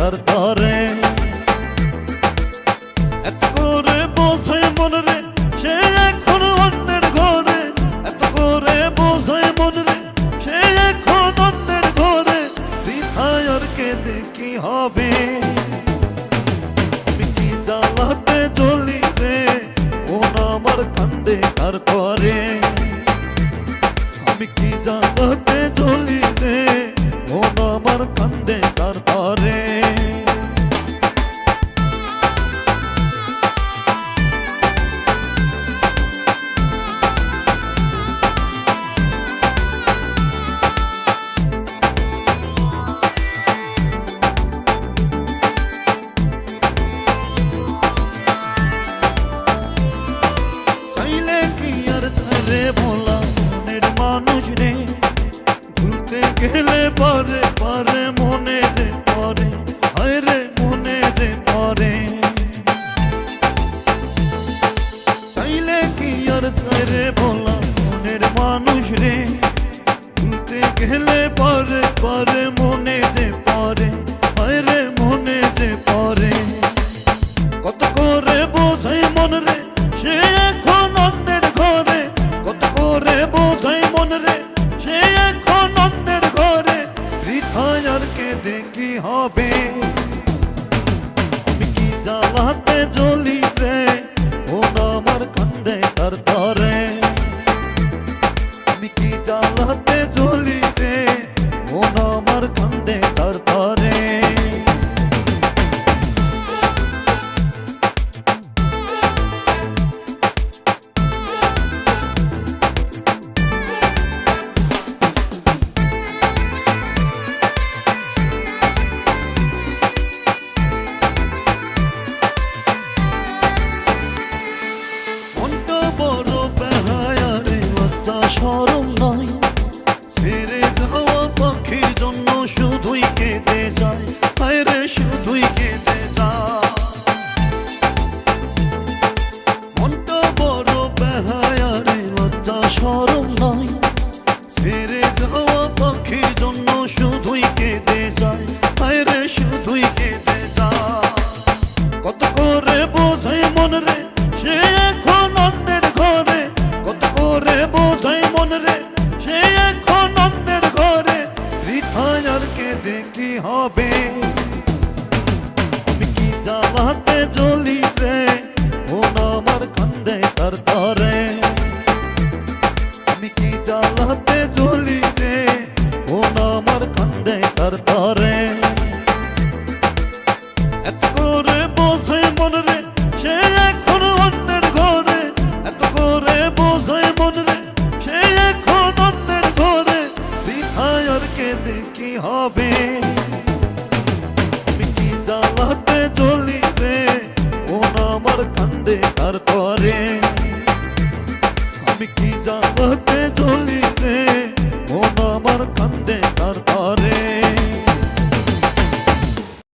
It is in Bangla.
তার তরে। এত করে বোঝায় মন রে সে এখন অন্যের ঘরে, এত করে বোঝায় মন রে সে এখন অন্যের ঘরে। বৃথায় আর কেঁদে কি হবে, আমি কি জ্বালাতে জ্বলি রে, মন আমার কান্দে তার তরে। আমি কি জ্বালাতে জ্বলি রে, মন আমার কান্দে তার তরে। চাইলে কি আর রে বলা মনের মানুষ রে, ভুলতে গেলে পারে পারে মনে রে পরে, হায় রে মনে রে পরে। চাইলে কি আর রে বলা মনের মানুষ রে, ভুলতে গেলে পারে পারে মনে রে পরে, হায় রে মনে রে পরে। কত করে বোঝাই মন রে সে এখন অন্যের ঘরে, কত করে বোঝাই মন রে সে এখন অন্যের ঘরে। বৃথায় আর কেঁদে কি হবে, আমি কি জ্বালাতে জ্বলি রে, মন আমার কান্দে তার তরে। আমি কি জ্বালাতে জ্বলি রে, মন আমার কান্দে তার তরে। শরম নয় ছেড়ে যাওয়া পাখির জন্য শুধুই কেঁদে যায়, হায় রে শুধুই কেঁদে যায়। মনটা বড় বেহায়া রে, লজ্জা শরম নয় ছেড়ে যাওয়া পাখির জন্য শুধুই কেঁদে যায়, হায় রে শুধুই কেঁদে যায়। কত করে বোঝাই মন রে সে এখন অন্যের ঘরে, কত করে বোঝাই মন রে সে এখন অন্যের ঘরে। বৃথায় আর কেঁদে কি হবে, আমি কি জ্বালাতে জ্বলি রে, মন আমার কান্দে তার তরে।